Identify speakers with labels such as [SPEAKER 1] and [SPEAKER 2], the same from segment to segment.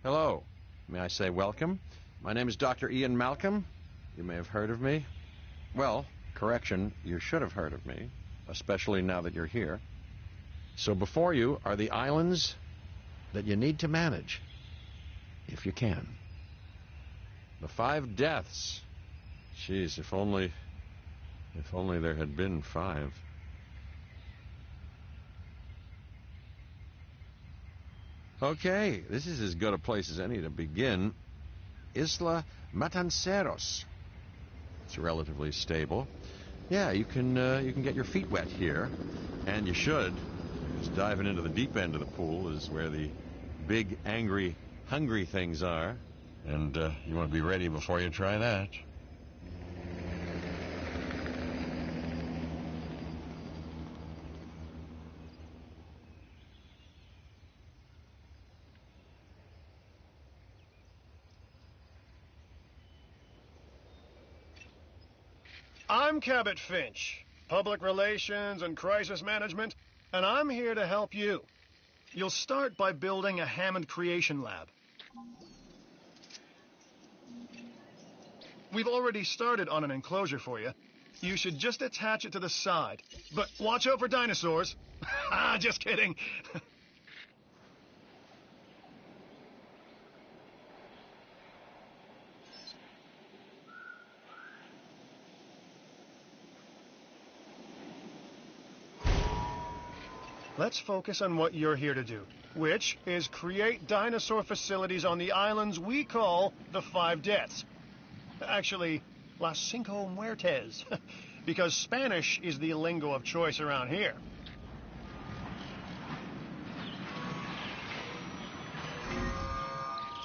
[SPEAKER 1] Hello. May I say welcome? My name is Dr. Ian Malcolm. You may have heard of me. Well, correction, you should have heard of me, especially now that you're here. So before you are the islands that you need to manage, if you can. The 5 deaths. Jeez, if only there had been 5. Okay, this is as good a place as any to begin. Isla Matanceros. It's relatively stable. Yeah, you can get your feet wet here, and you should. Because diving into the deep end of the pool is where the big, angry, hungry things are, and you want to be ready before you try that.
[SPEAKER 2] I'm Cabot Finch, Public Relations and Crisis Management, and I'm here to help you. You'll start by building a Hammond Creation Lab. We've already started on an enclosure for you. You should just attach it to the side. But watch out for dinosaurs. Just kidding. Let's focus on what you're here to do, which is create dinosaur facilities on the islands we call the 5 Deaths. Actually, Las Cinco Muertes, because Spanish is the lingo of choice around here.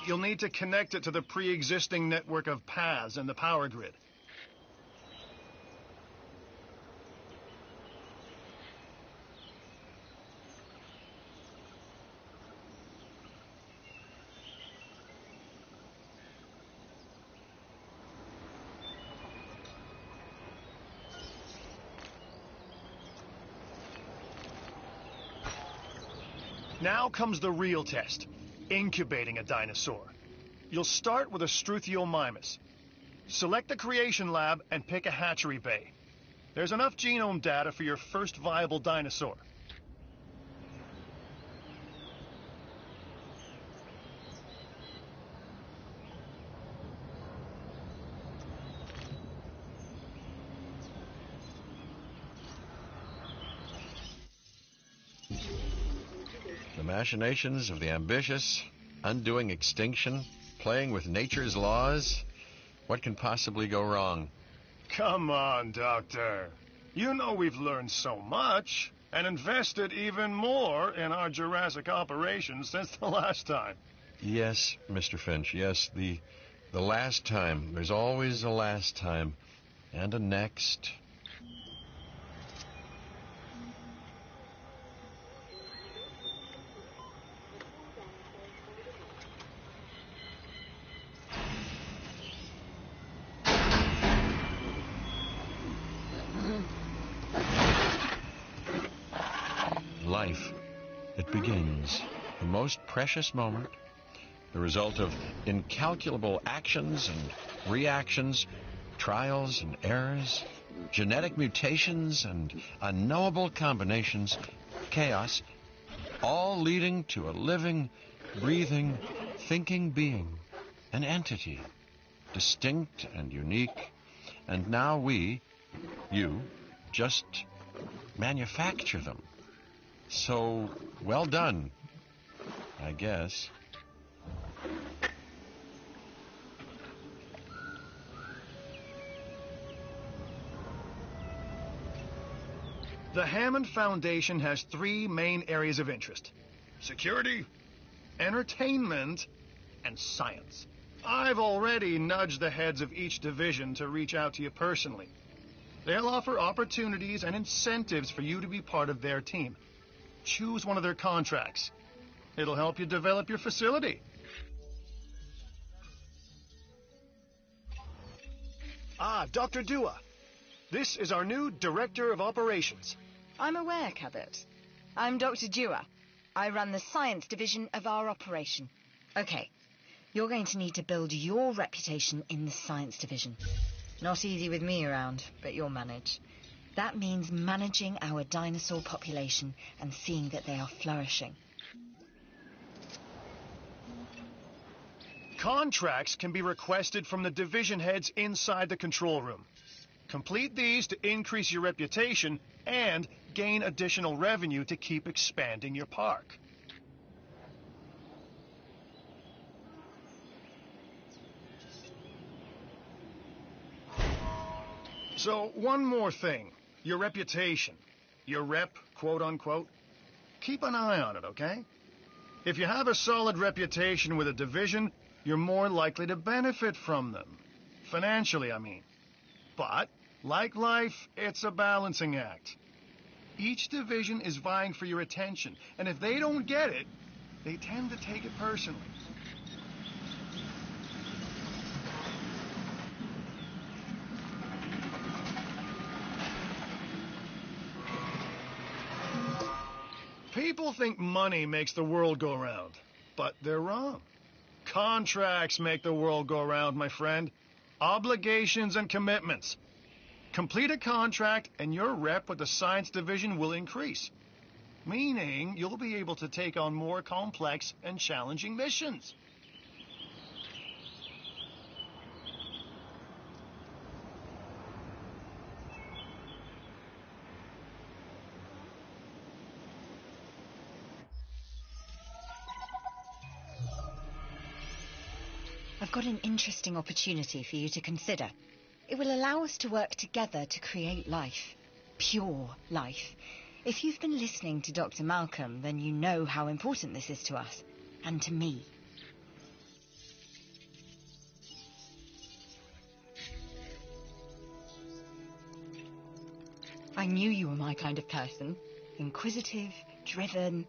[SPEAKER 2] You'll need to connect it to the pre-existing network of paths and the power grid. Now comes the real test, incubating a dinosaur. You'll start with a Struthiomimus. Select the creation lab and pick a hatchery bay. There's enough genome data for your first viable dinosaur.
[SPEAKER 1] The machinations of the ambitious, undoing extinction, playing with nature's laws. What can possibly go wrong?
[SPEAKER 2] Come on, Doctor. You know we've learned so much and invested even more in our Jurassic operations since the last time.
[SPEAKER 1] Yes, Mr. Finch, yes, the last time. There's always a last time. And a next. Life. It begins. The most precious moment. The result of incalculable actions and reactions, trials and errors, genetic mutations and unknowable combinations, chaos, all leading to a living, breathing, thinking being, an entity, distinct and unique. And now we, you, just manufacture them. So, well done, I guess.
[SPEAKER 2] The Hammond Foundation has 3 main areas of interest: security, entertainment, and science. I've already nudged the heads of each division to reach out to you personally. They'll offer opportunities and incentives for you to be part of their team. Choose one of their contracts. It'll help you develop your facility. Dr. Dua. This is our new Director of Operations.
[SPEAKER 3] I'm aware, Cabot. I'm Dr. Dua. I run the science division of our operation. Okay, You're going to need to build your reputation in the science division. Not easy with me around, but you'll manage. That means managing our dinosaur population and seeing that they are flourishing.
[SPEAKER 2] Contracts can be requested from the division heads inside the control room. Complete these to increase your reputation and gain additional revenue to keep expanding your park. So, one more thing. Your reputation. Your rep, quote-unquote. Keep an eye on it, okay? If you have a solid reputation with a division, you're more likely to benefit from them. Financially, I mean. But, like life, it's a balancing act. Each division is vying for your attention, and if they don't get it, they tend to take it personally. People think money makes the world go round, but they're wrong. Contracts make the world go round, my friend. Obligations and commitments. Complete a contract and your rep with the science division will increase. Meaning you'll be able to take on more complex and challenging missions.
[SPEAKER 3] I've got an interesting opportunity for you to consider. It will allow us to work together to create life. Pure life. If you've been listening to Dr. Malcolm, then you know how important this is to us. And to me. I knew you were my kind of person. Inquisitive, driven,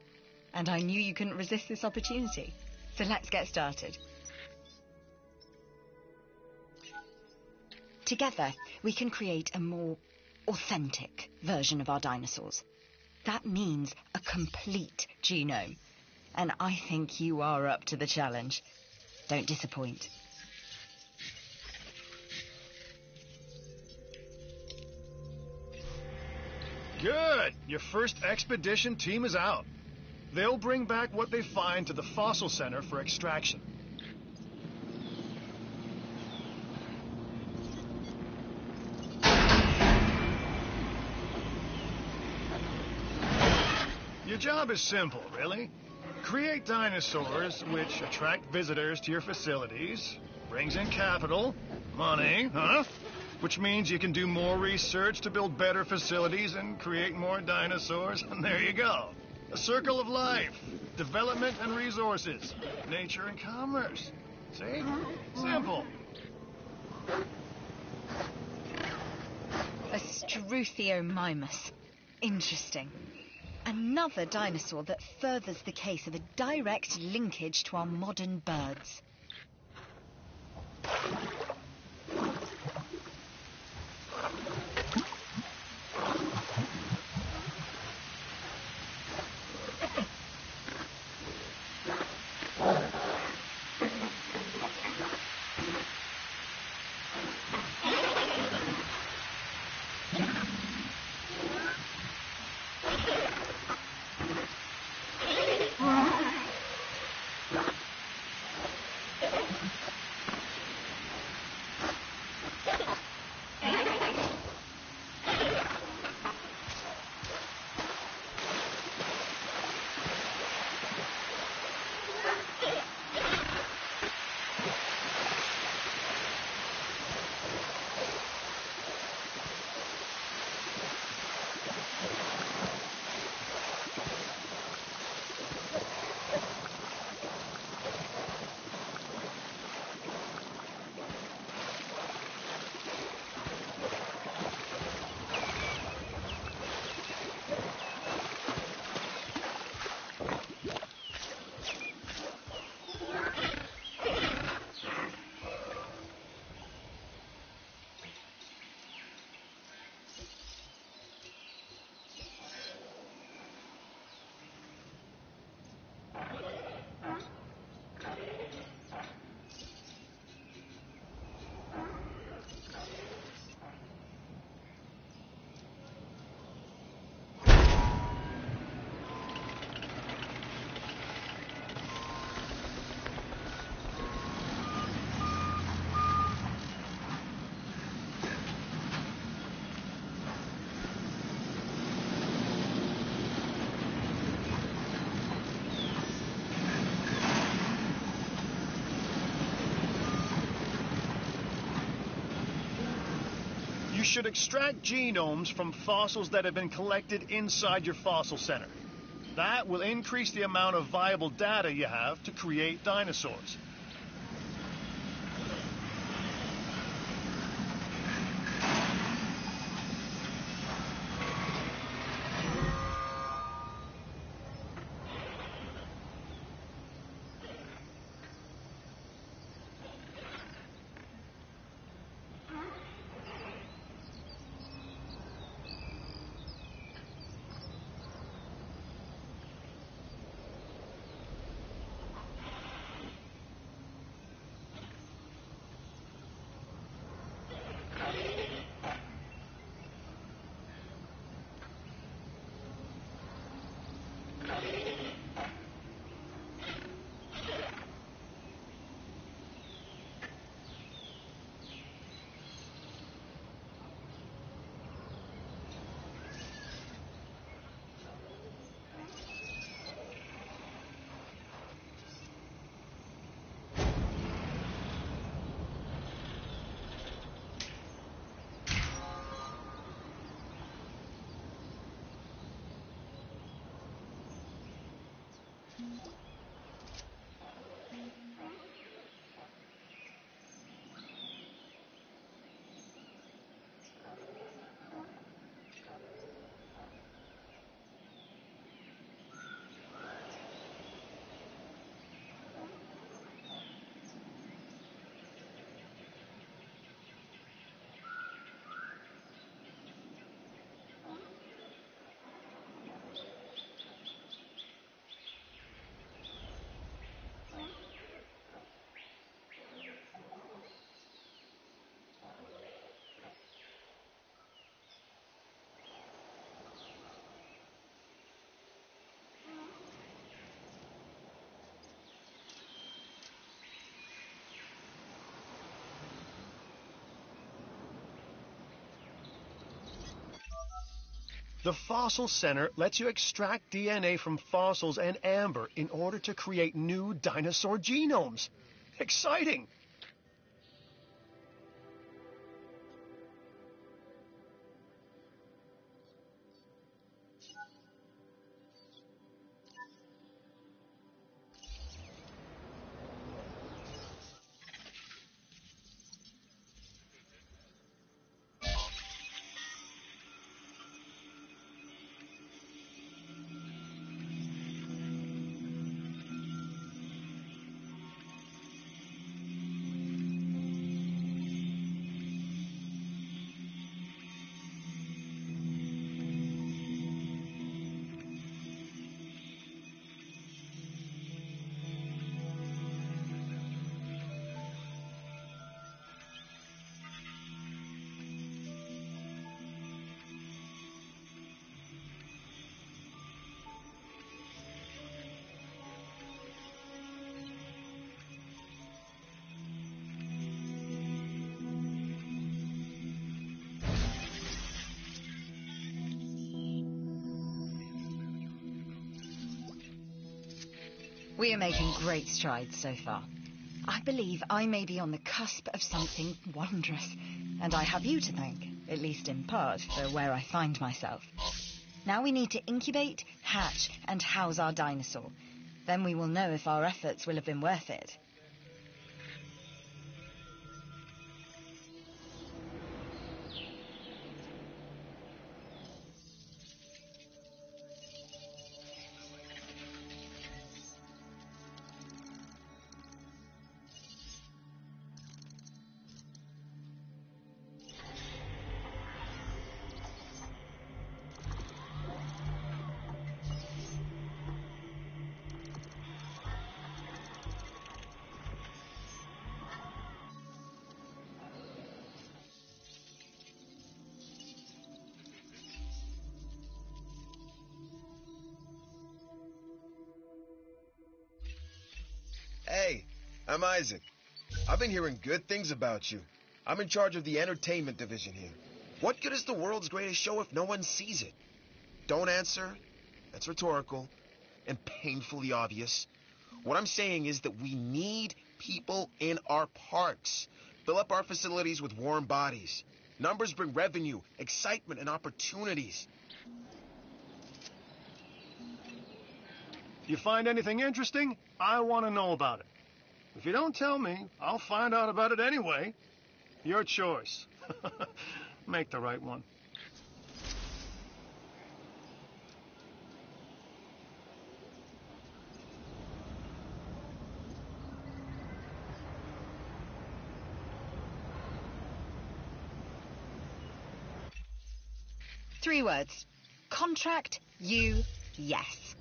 [SPEAKER 3] and I knew you couldn't resist this opportunity. So let's get started. Together, we can create a more authentic version of our dinosaurs. That means a complete genome. And I think you are up to the challenge. Don't disappoint.
[SPEAKER 2] Good! Your first expedition team is out. They'll bring back what they find to the fossil center for extraction. Your job is simple, really. Create dinosaurs which attract visitors to your facilities, brings in capital, money, which means you can do more research to build better facilities and create more dinosaurs, and there you go. A circle of life, development and resources, nature and commerce. See? Simple.
[SPEAKER 3] A Struthiomimus. Interesting. Another dinosaur that furthers the case of a direct linkage to our modern birds.
[SPEAKER 2] should extract genomes from fossils that have been collected inside your fossil center. That will increase the amount of viable data you have to create dinosaurs. The Fossil Center lets you extract DNA from fossils and amber in order to create new dinosaur genomes. Exciting!
[SPEAKER 3] We are making great strides so far. I believe I may be on the cusp of something wondrous, and I have you to thank, at least in part, for where I find myself. Now we need to incubate, hatch, and house our dinosaur. Then we will know if our efforts will have been worth it.
[SPEAKER 4] Hey, I'm Isaac. I've been hearing good things about you. I'm in charge of the entertainment division here. What good is the world's greatest show if no one sees it? Don't answer. That's rhetorical and painfully obvious. What I'm saying is that we need people in our parks. Fill up our facilities with warm bodies. Numbers bring revenue, excitement, and opportunities.
[SPEAKER 2] You find anything interesting? I want to know about it. If you don't tell me, I'll find out about it anyway. Your choice. Make the right one.
[SPEAKER 3] Three words. Contract you yes.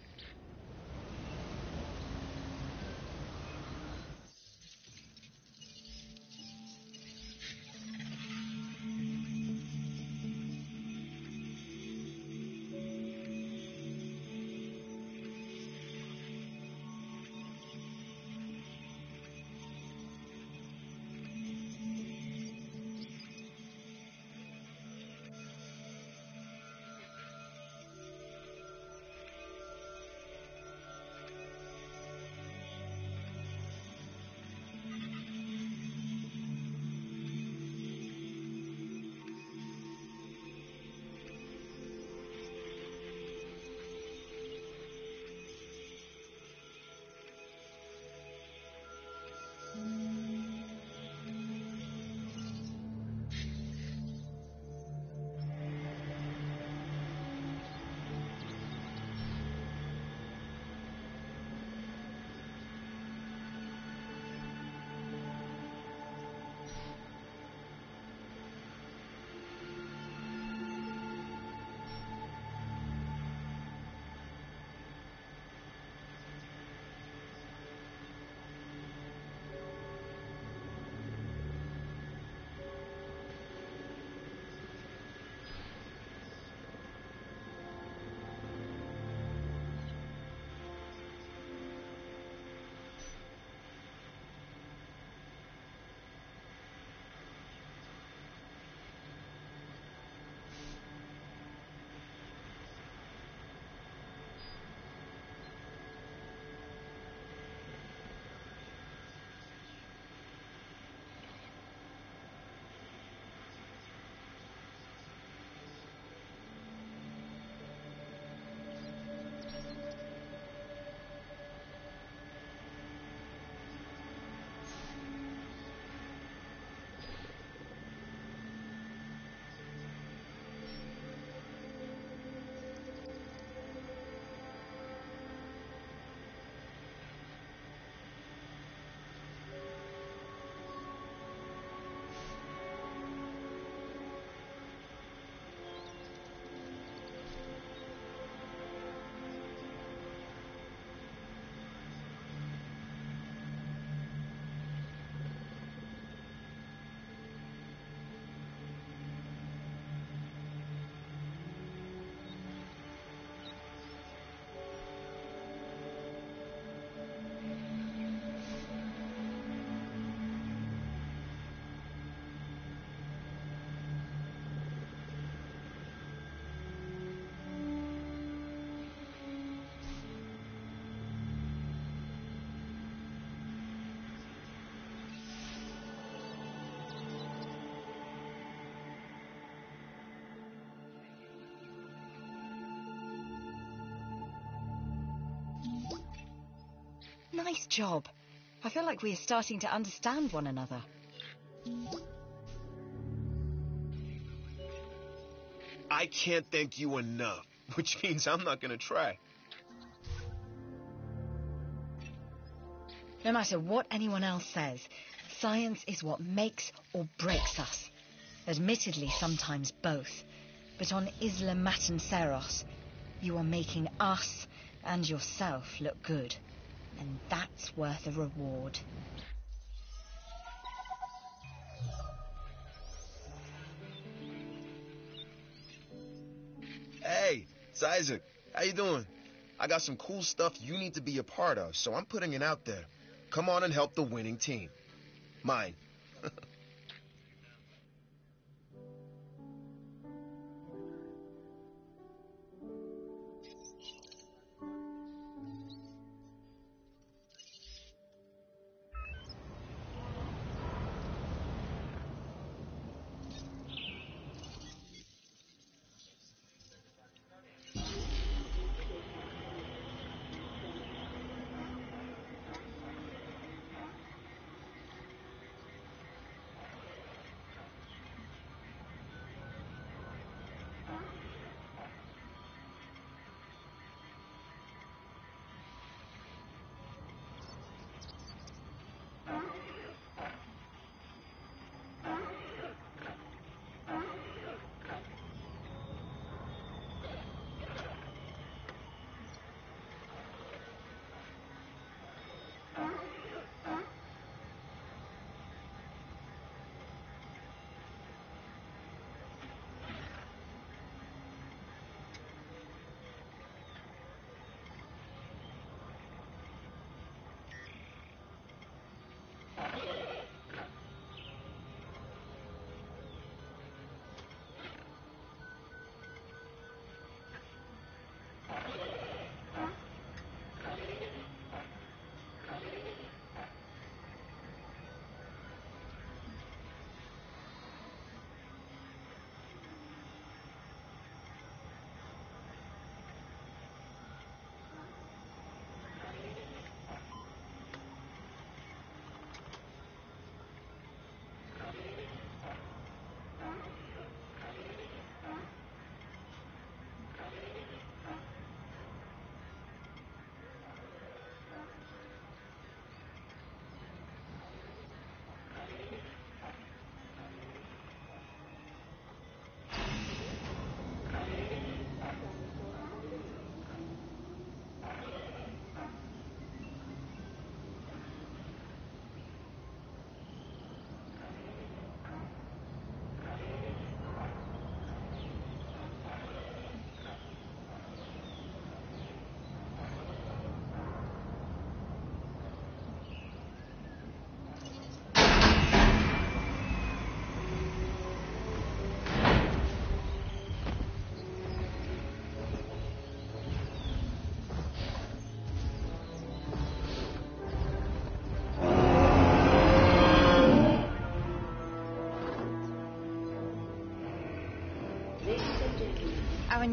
[SPEAKER 3] Nice job. I feel like we are starting to understand one another.
[SPEAKER 4] I can't thank you enough, which means I'm not gonna try.
[SPEAKER 3] No matter what anyone else says, science is what makes or breaks us. Admittedly, sometimes both. But on Isla Matanceros, you are making us and yourself look good. And that's worth a reward.
[SPEAKER 4] Hey, it's Isaac. How you doing? I got some cool stuff you need to be a part of, so I'm putting it out there. Come on and help the winning team. Mine.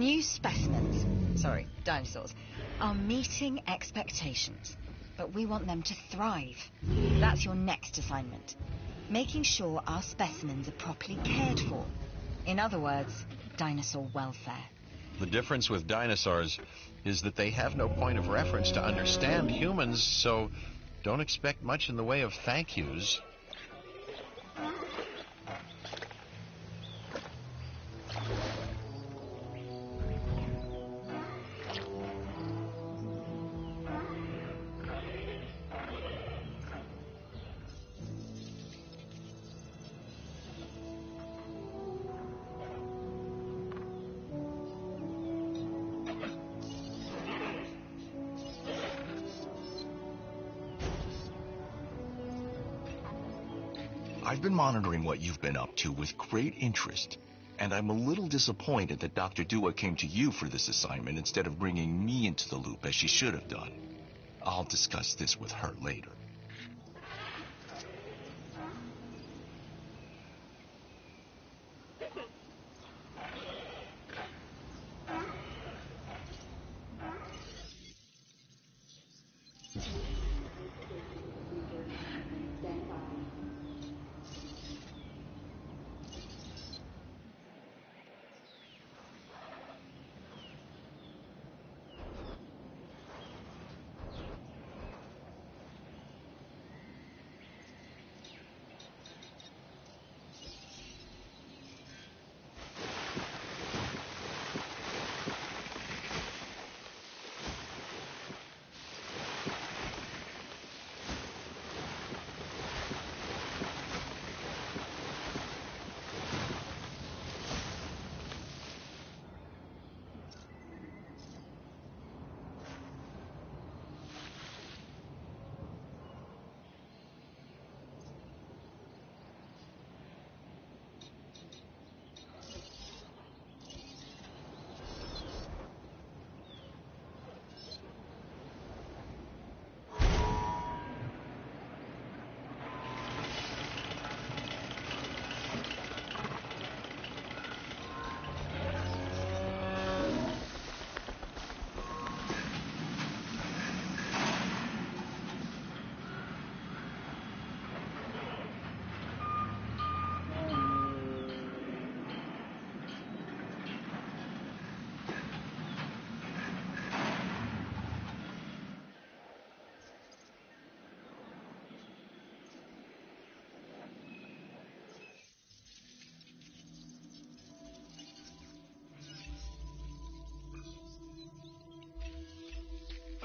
[SPEAKER 3] new specimens, sorry, dinosaurs, are meeting expectations, but we want them to thrive. That's your next assignment. Making sure our specimens are properly cared for. In other words, dinosaur welfare.
[SPEAKER 1] The difference with dinosaurs is that they have no point of reference to understand humans, so don't expect much in the way of thank yous.
[SPEAKER 5] I've been monitoring what you've been up to with great interest, and I'm a little disappointed that Dr. Dua came to you for this assignment instead of bringing me into the loop as she should have done. I'll discuss this with her later.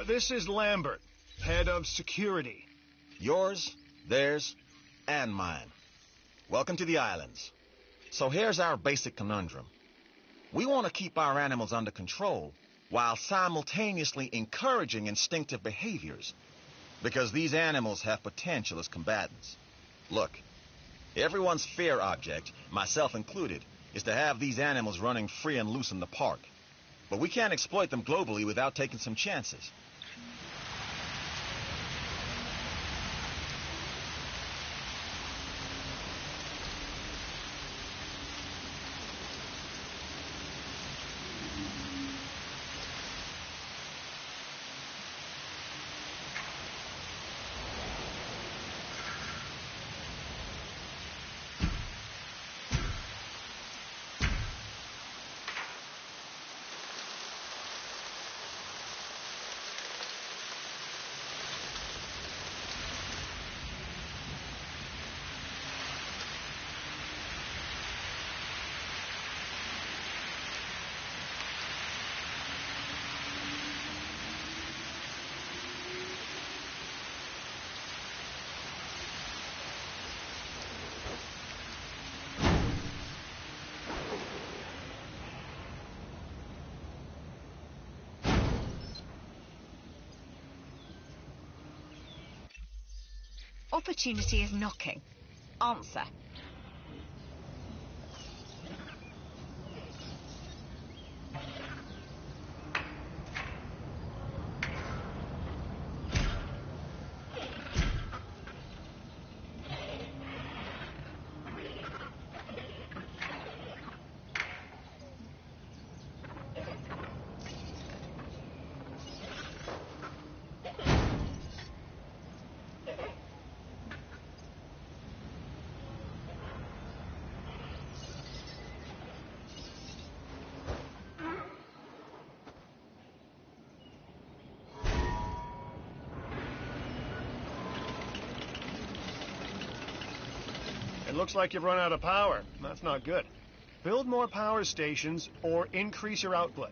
[SPEAKER 2] This is Lambert, head of security.
[SPEAKER 6] Yours, theirs, and mine. Welcome to the islands. So here's our basic conundrum. We want to keep our animals under control while simultaneously encouraging instinctive behaviors, because these animals have potential as combatants. Look, everyone's fear object, myself included, is to have these animals running free and loose in the park. But we can't exploit them globally without taking some chances.
[SPEAKER 3] Opportunity is knocking. Answer.
[SPEAKER 2] looks like you've run out of power. That's not good. Build more power stations or increase your output.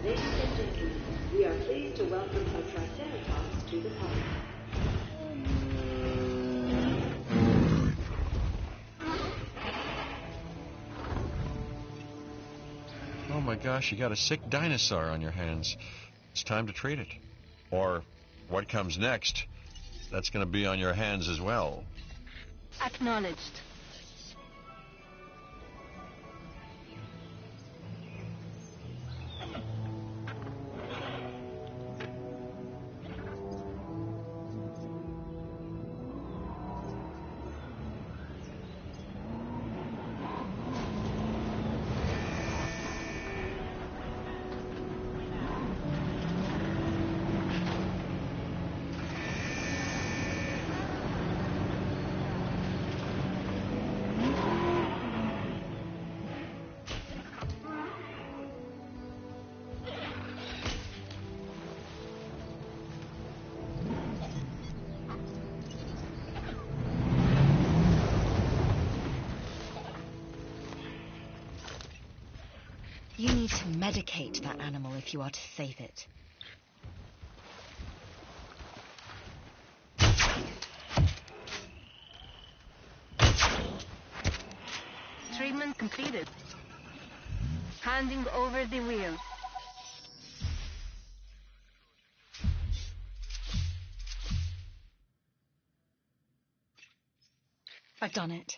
[SPEAKER 7] Ladies and gentlemen, we are pleased to welcome a Triceratops to the park.
[SPEAKER 1] Oh my gosh, you got a sick dinosaur on your hands. It's time to treat it. Or what comes next, that's going to be on your hands as well.
[SPEAKER 7] Acknowledged.
[SPEAKER 3] You need to medicate that animal if you are to save it.
[SPEAKER 7] Treatment completed. Handing over the wheel.
[SPEAKER 3] I've done it.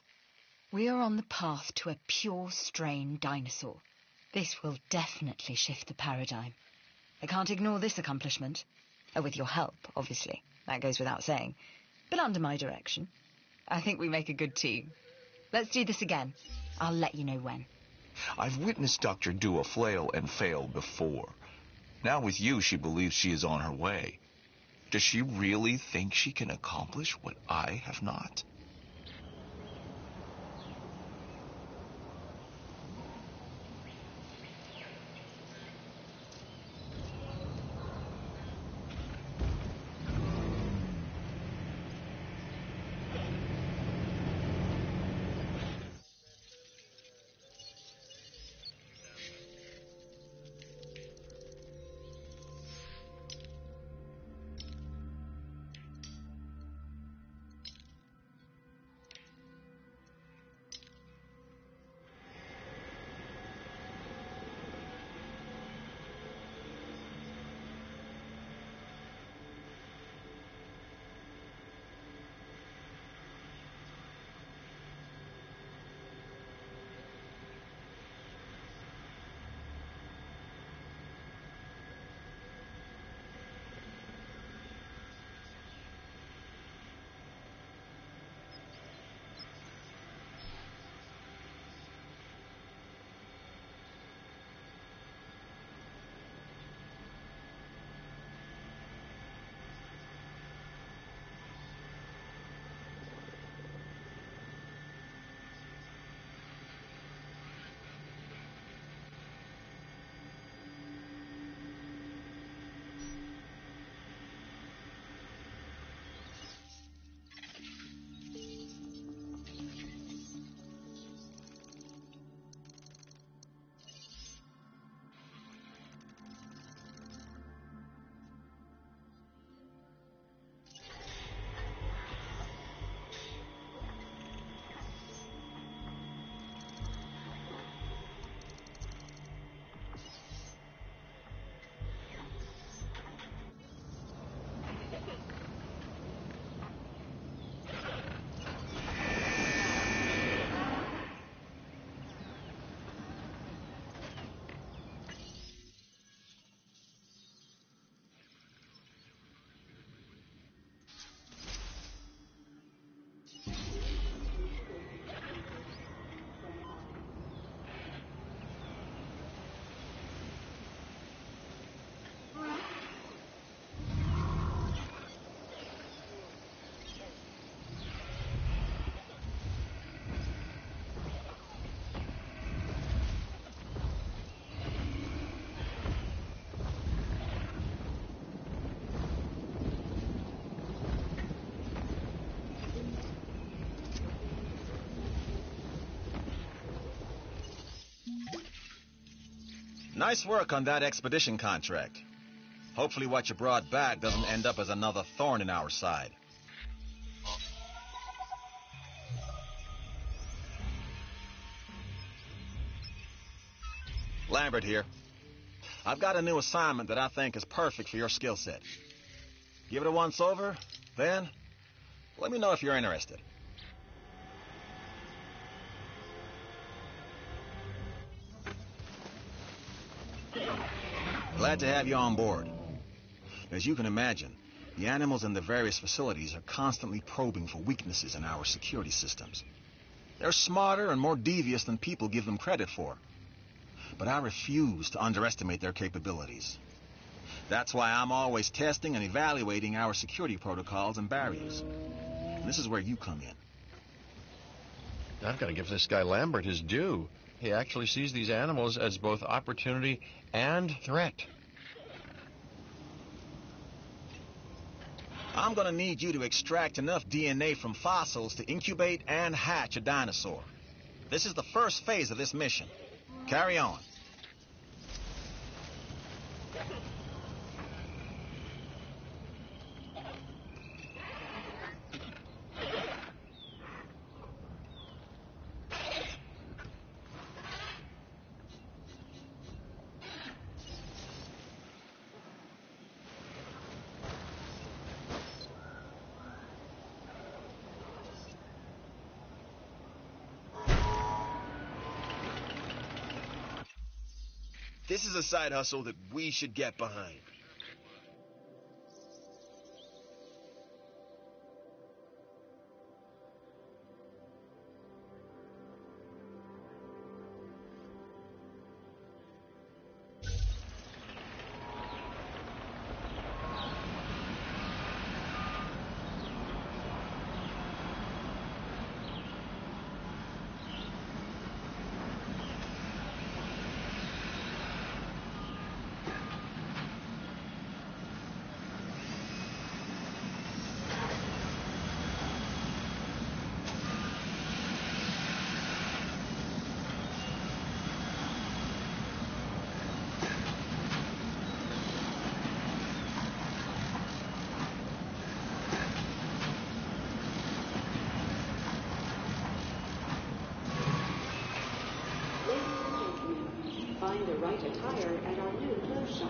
[SPEAKER 3] We are on the path to a pure strain dinosaur. This will definitely shift the paradigm. I can't ignore this accomplishment. With your help, obviously. That goes without saying. But under my direction. I think we make a good team. Let's do this again. I'll let you know when.
[SPEAKER 5] I've witnessed Dr. Dua flail and fail before. Now with you, she believes she is on her way. Does she really think she can accomplish what I have not?
[SPEAKER 6] Nice work on that expedition contract. Hopefully what you brought back doesn't end up as another thorn in our side. Lambert here. I've got a new assignment that I think is perfect for your skill set. Give it a once over, then let me know if you're interested. Glad to have you on board. As you can imagine, the animals in the various facilities are constantly probing for weaknesses in our security systems. They're smarter and more devious than people give them credit for. But I refuse to underestimate their capabilities. That's why I'm always testing and evaluating our security protocols and barriers. And this is where you come in.
[SPEAKER 1] I've got to give this guy Lambert his due. He actually sees these animals as both opportunity and threat.
[SPEAKER 6] I'm gonna need you to extract enough DNA from fossils to incubate and hatch a dinosaur. This is the first phase of this mission. Carry on.
[SPEAKER 4] This is a side hustle that we should get behind.
[SPEAKER 7] Find the right attire at our new clothes shop.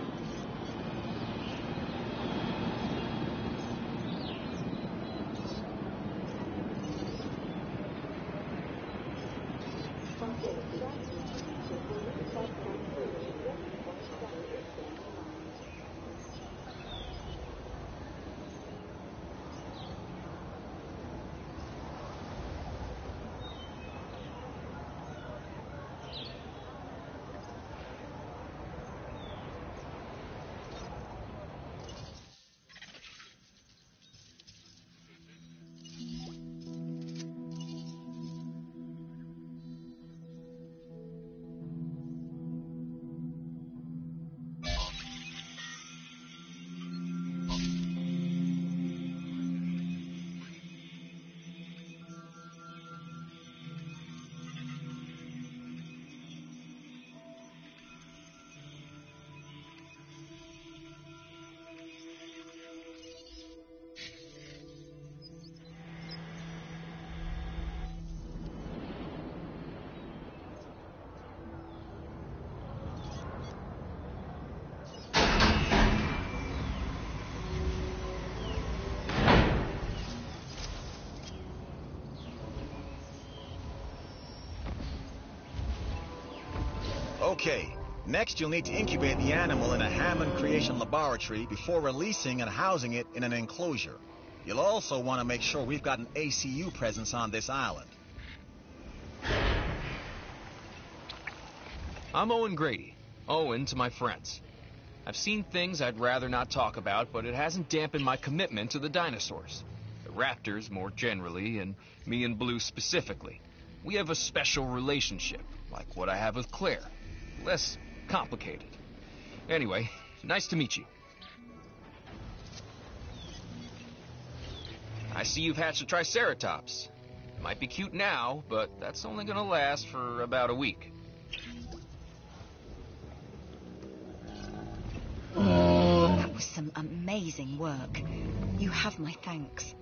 [SPEAKER 6] Okay, next you'll need to incubate the animal in a Hammond creation laboratory before releasing and housing it in an enclosure. You'll also want to make sure we've got an ACU presence on this island.
[SPEAKER 8] I'm Owen Grady. Owen to my friends. I've seen things I'd rather not talk about, but it hasn't dampened my commitment to the dinosaurs. The raptors more generally, and me and Blue specifically. We have a special relationship, like what I have with Claire. Less complicated. Anyway, nice to meet you. I see you've hatched a Triceratops. Might be cute now, but that's only gonna last for about a week.
[SPEAKER 3] amazing work. You have my thanks.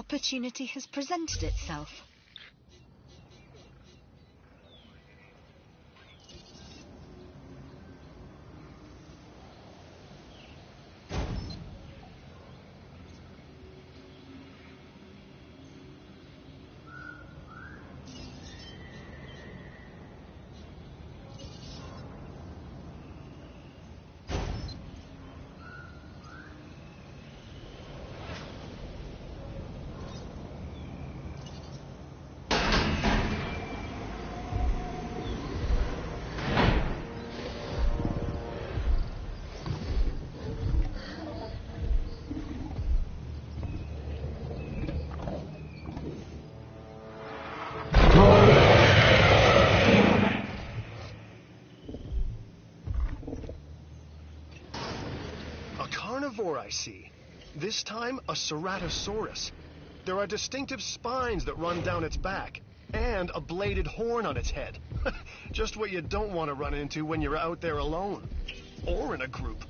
[SPEAKER 3] opportunity has presented itself.
[SPEAKER 2] I see. This time, a ceratosaurus. There are distinctive spines that run down its back, and a bladed horn on its head. Just what you don't want to run into when you're out there alone. Or in a group.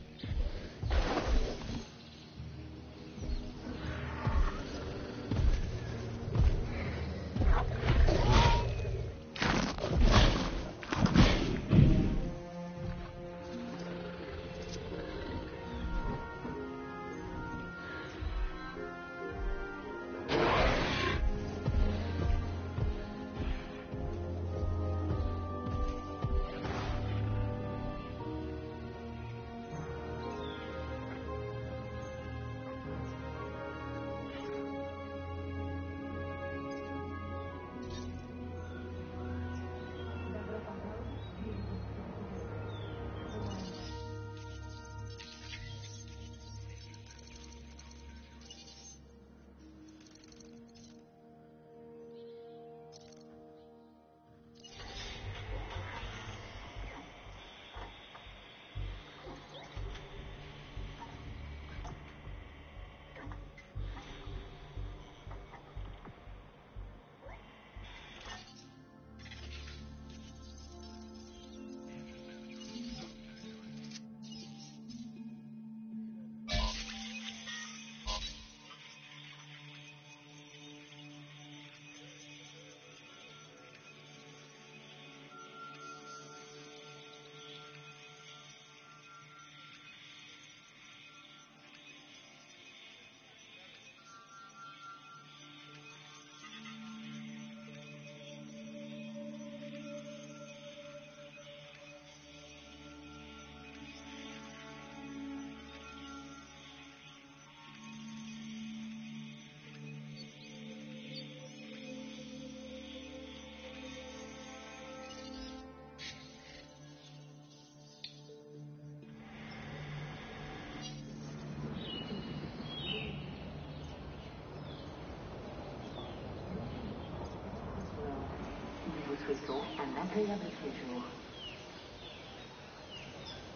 [SPEAKER 7] souhaitons un agréable séjour.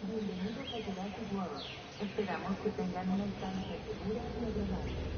[SPEAKER 7] Bienvenidos a Jurassic World. Esperamos que tengan una estancia segura y agradable.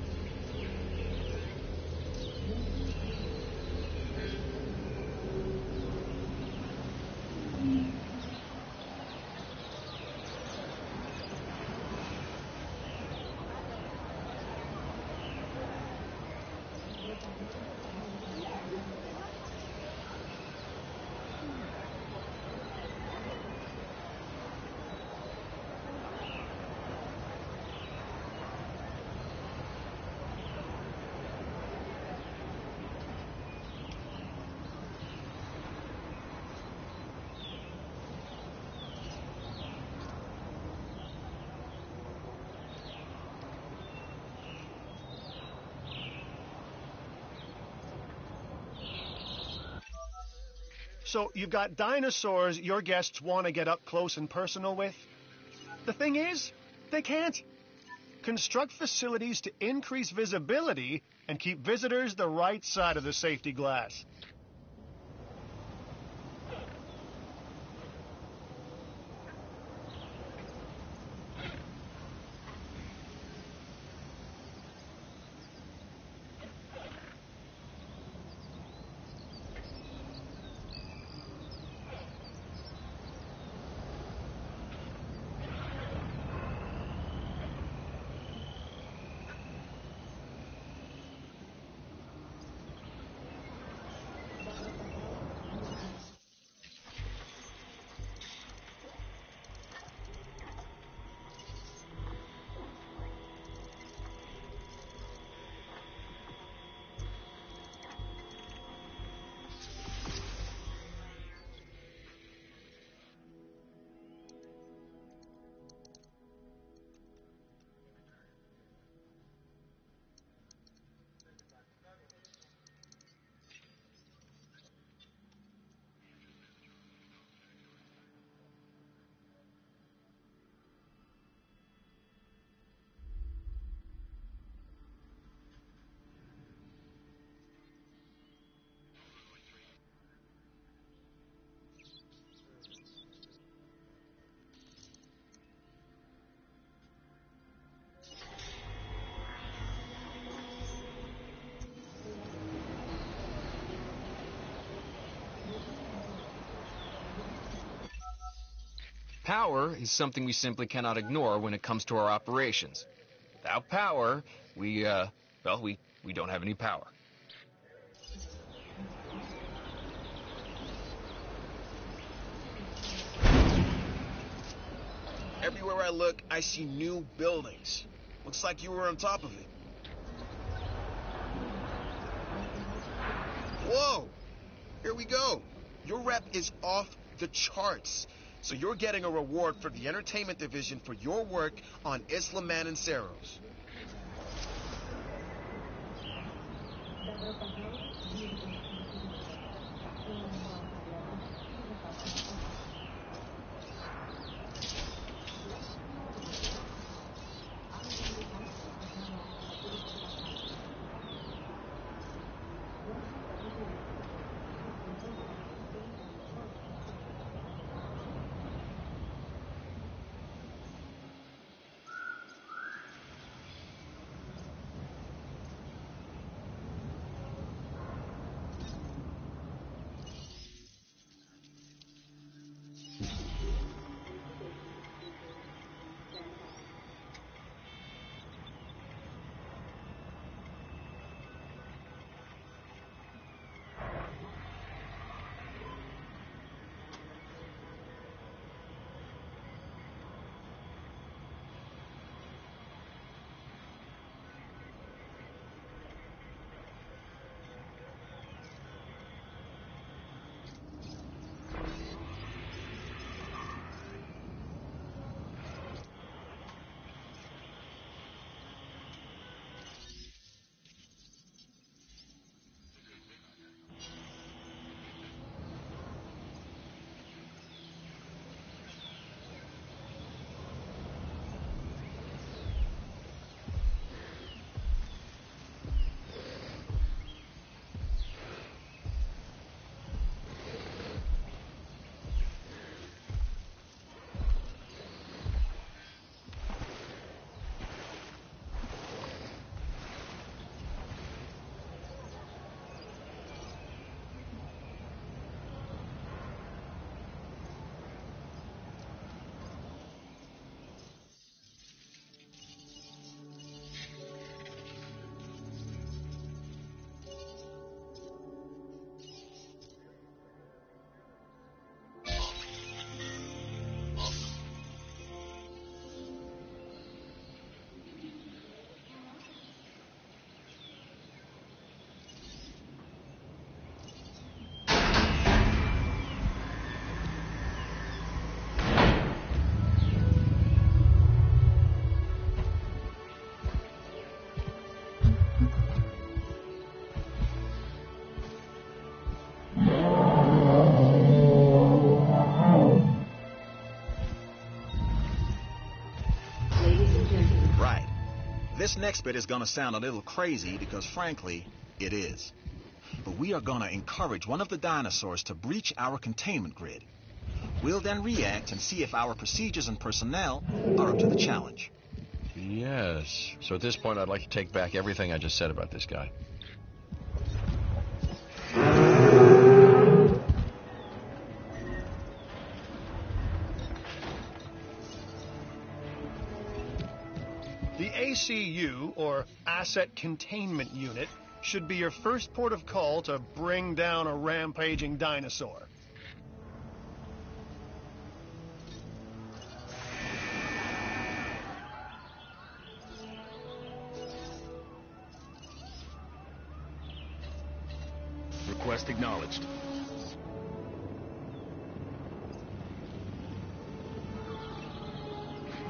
[SPEAKER 2] So, you've got dinosaurs your guests want to get up close and personal with. The thing is, they can't. Construct facilities to increase visibility and keep visitors the right side of the safety glass.
[SPEAKER 8] Power is something we simply cannot ignore when it comes to our operations. Without power, we don't have any power.
[SPEAKER 4] Everywhere I look, I see new buildings. Looks like you were on top of it. Whoa! Here we go. Your rep is off the charts. So you're getting a reward for the entertainment division for your work on Isla Mananceros.
[SPEAKER 6] This next bit is going to sound a little crazy because, frankly, it is. But we are going to encourage one of the dinosaurs to breach our containment grid. We'll then react and see if our procedures and personnel are up to the challenge.
[SPEAKER 1] Yes. So at this point, I'd like to take back everything I just said about this guy.
[SPEAKER 2] The ACU, or Asset Containment Unit, should be your first port of call to bring down a rampaging dinosaur.
[SPEAKER 9] Request acknowledged.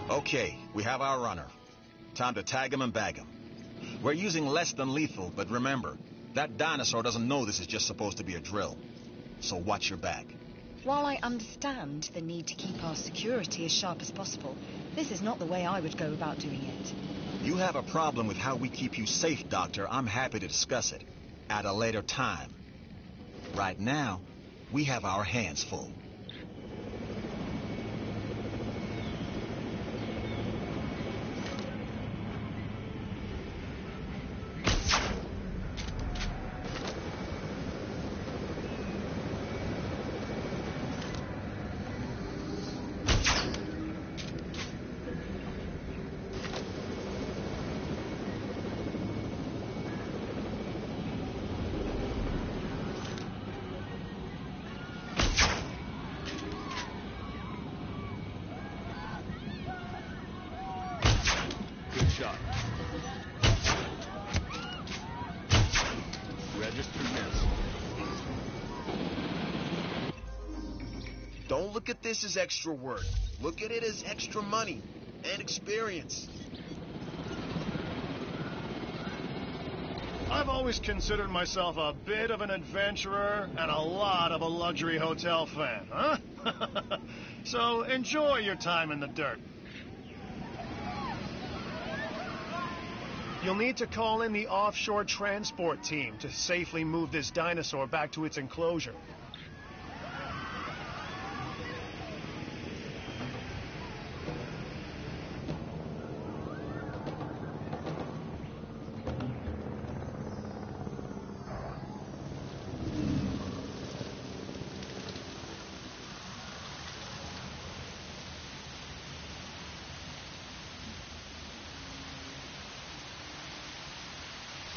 [SPEAKER 6] Okay, we have our runner. Time to tag him and bag him. We're using less than lethal, but remember, that dinosaur doesn't know this is just supposed to be a drill. So watch your back.
[SPEAKER 3] While I understand the need to keep our security as sharp as possible, this is not the way I would go about doing it.
[SPEAKER 6] You have a problem with how we keep you safe, Doctor. I'm happy to discuss it at a later time. Right now, we have our hands full.
[SPEAKER 9] shot. Registered miss.
[SPEAKER 4] Don't look at this as extra work. Look at it as extra money and experience.
[SPEAKER 2] I've always considered myself a bit of an adventurer and a lot of a luxury hotel fan, huh? So enjoy your time in the dirt. You'll need to call in the offshore transport team to safely move this dinosaur back to its enclosure.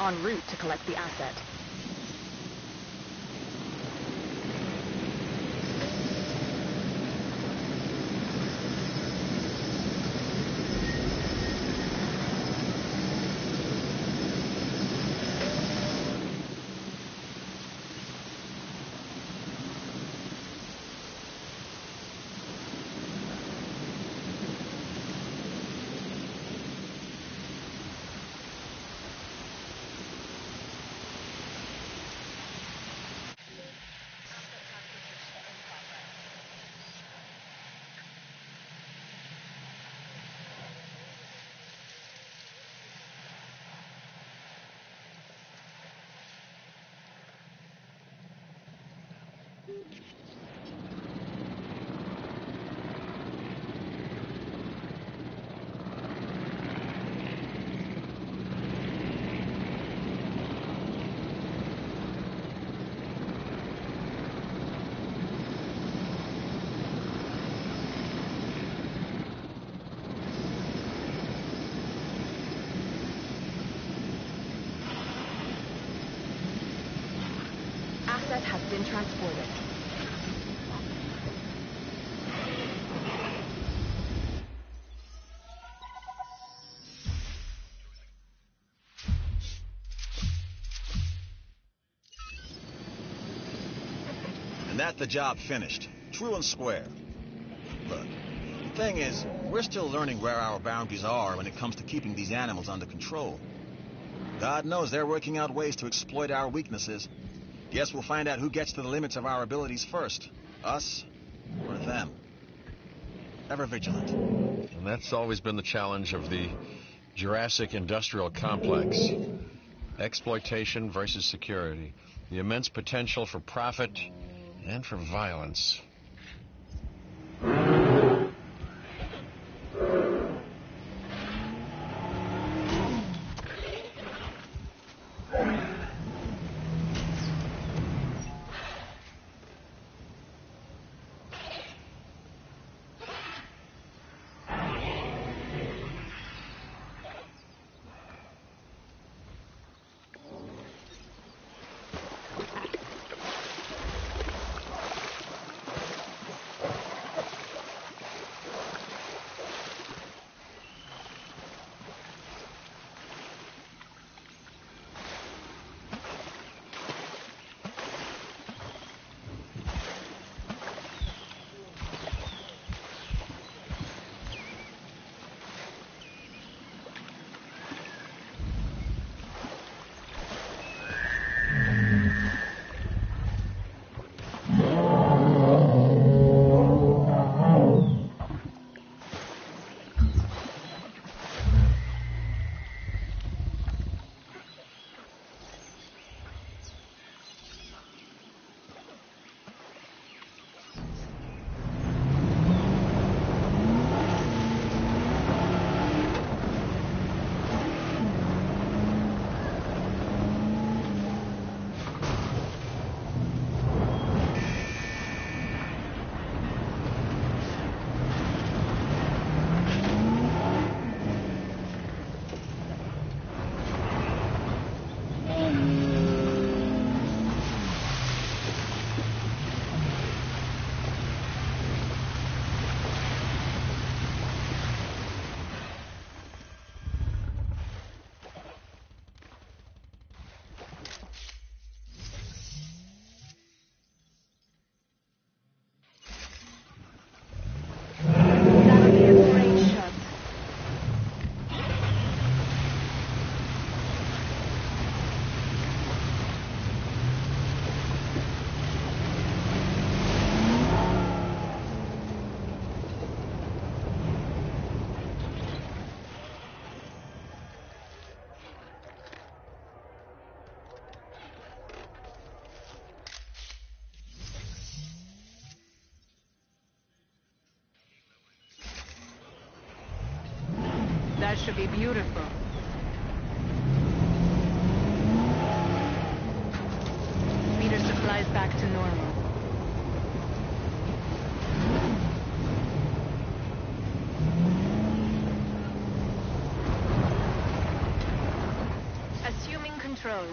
[SPEAKER 10] En route to collect the asset. Asset has been transported.
[SPEAKER 6] And that's the job finished. True and square. Look, the thing is, we're still learning where our boundaries are when it comes to keeping these animals under control. God knows they're working out ways to exploit our weaknesses. Guess we'll find out who gets to the limits of our abilities first. Us or them. Ever vigilant.
[SPEAKER 1] And that's always been the challenge of the Jurassic industrial complex. Exploitation versus security. The immense potential for profit and for violence.
[SPEAKER 11] That should be beautiful. Meter supplies back to normal. Assuming control.